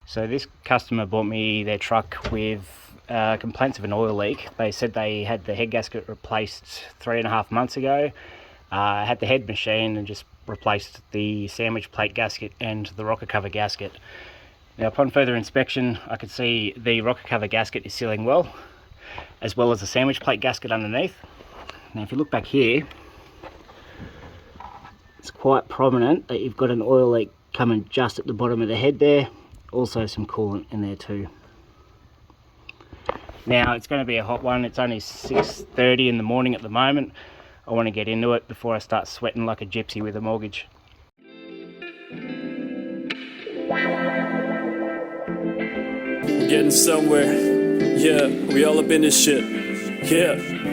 So this customer bought me their truck with complaints of an oil leak. They said they had the head gasket replaced 3.5 months ago, had the head machined and just replaced the sandwich plate gasket and the rocker cover gasket. Now upon further inspection I could see the rocker cover gasket is sealing well as the sandwich plate gasket underneath. Now if you look back here, it's quite prominent that you've got an oil leak coming just at the bottom of the head there. Also some coolant in there too. Now it's going to be a hot one. It's only 6:30 in the morning at the moment. I want to get into it before I start sweating like a gypsy with a mortgage. Getting somewhere, yeah, we all up in this shit, yeah.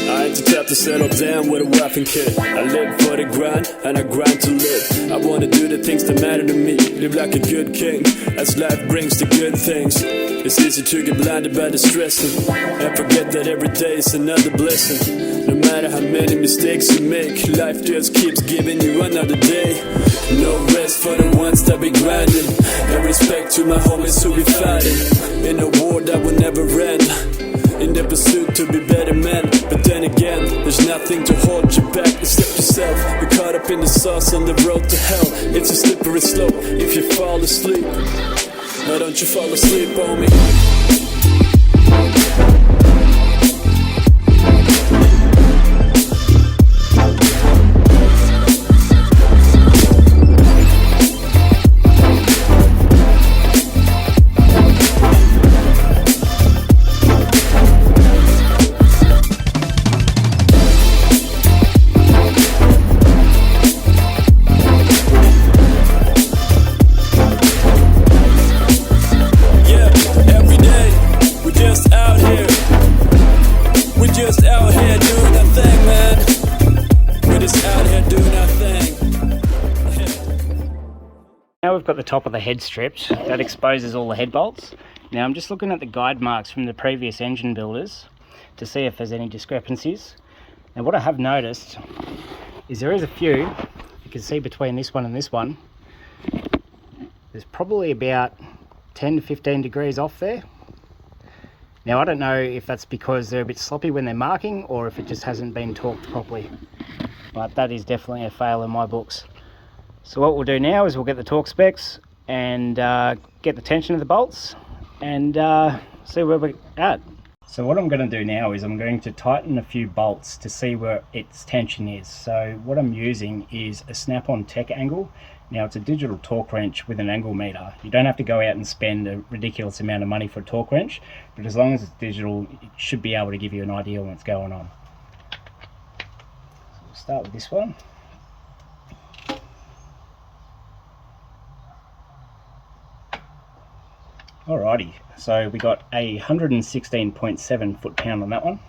I had to tap to settle down with a wife and kid. I live for the grind, and I grind to live. I wanna do the things that matter to me, live like a good king, as life brings the good things. It's easy to get blinded by the stressing, and forget that every day is another blessing. No matter how many mistakes you make, life just keeps giving you another day. No rest for the ones that be grinding, and respect to my homies who be fighting in a war that will never end, in the pursuit to be better men. But then again, there's nothing to hold you back except yourself. You're caught up in the sauce on the road to hell. It's a slippery slope if you fall asleep. Why don't you fall asleep on me? Now we've got the top of the head stripped, that exposes all the head bolts. Now I'm just looking at the guide marks from the previous engine builders to see if there's any discrepancies. Now what I have noticed is there is a few. You can see between this one and this one, there's probably about 10 to 15 degrees off there. Now I don't know if that's because they're a bit sloppy when they're marking or if it just hasn't been torqued properly, but that is definitely a fail in my books. So what we'll do now is we'll get the torque specs and get the tension of the bolts and see where we're at. So what I'm going to do now is I'm going to tighten a few bolts to see where its tension is. So what I'm using is a snap-on tech angle. Now it's a digital torque wrench with an angle meter. You don't have to go out and spend a ridiculous amount of money for a torque wrench, but as long as it's digital, it should be able to give you an idea on what's going on. So we'll start with this one. Alrighty, so we got a 116.7 foot-pound on that one.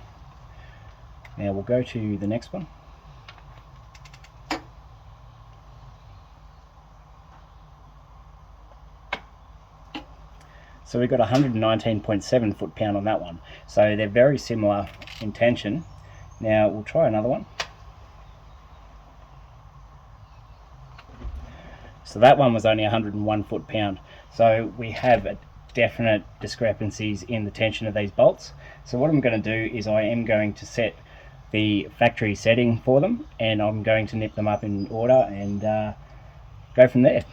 Now we'll go to the next one. So we've got 119.7 foot-pound on that one. So they're very similar in tension. Now we'll try another one. So that one was only 101 foot-pound. So we have definite discrepancies in the tension of these bolts. So what I'm going to do is I am going to set the factory setting for them, and I'm going to nip them up in order and go from there.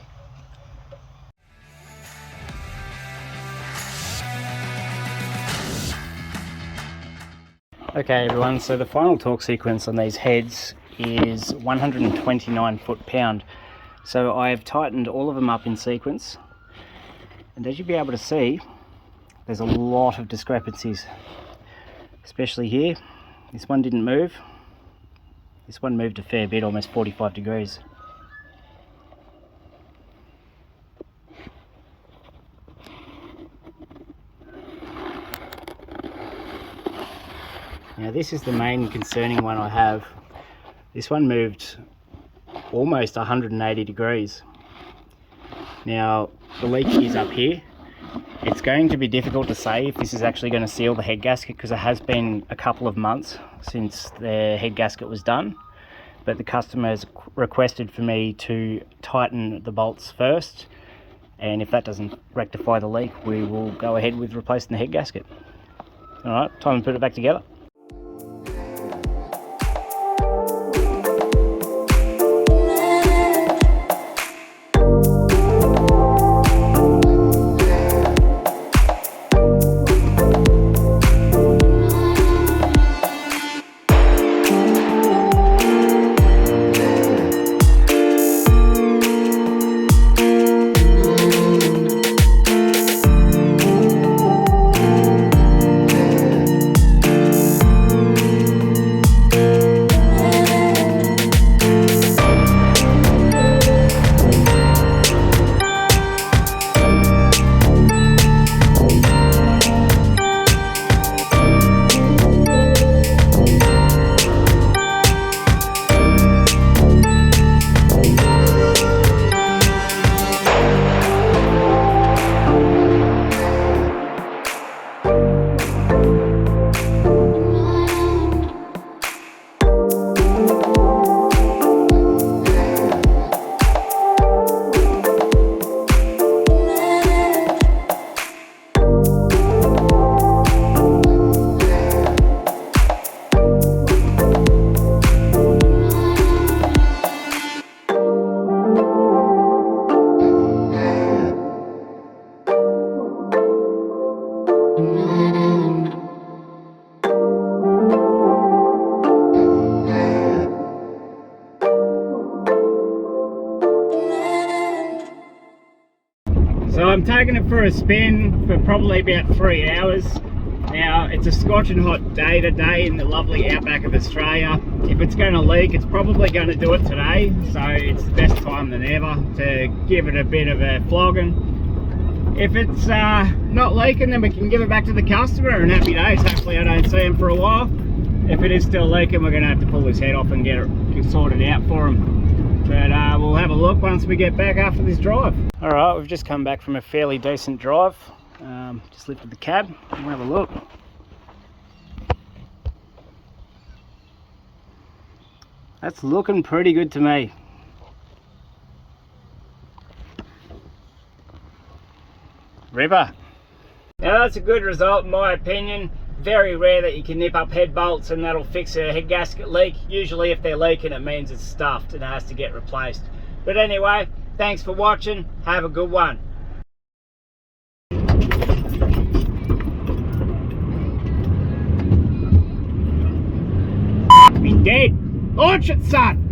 Okay everyone, so the final torque sequence on these heads is 129 foot-pound. So I've tightened all of them up in sequence, and as you'll be able to see, there's a lot of discrepancies, especially here. This one didn't move. This one moved a fair bit, almost 45 degrees. Now this is the main concerning one I have. This one moved almost 180 degrees. Now the leak is up here. It's going to be difficult to say if this is actually going to seal the head gasket, because it has been a couple of months since the head gasket was done, but the customer has requested for me to tighten the bolts first and if that doesn't rectify the leak, we will go ahead with replacing the head gasket. Alright, time to put it back together. So I'm taking it for a spin for probably about 3 hours. Now, it's a scorching hot day today in the lovely outback of Australia. If it's going to leak, it's probably going to do it today, so it's the best time than ever to give it a bit of a flogging. If it's not leaking, then we can give it back to the customer, and happy days. Hopefully I don't see him for a while. If it is still leaking, we're going to have to pull his head off and get it sorted out for him. But we'll have a look once we get back after this drive. Alright, we've just come back from a fairly decent drive. Just lifted the cab and we'll have a look. That's looking pretty good to me. Ripper. Now that's a good result in my opinion. Very rare that you can nip up head bolts and that'll fix a head gasket leak. Usually if they're leaking, it means it's stuffed and it has to get replaced. But anyway, thanks for watching. Have a good one. Been dead. Launch it, son.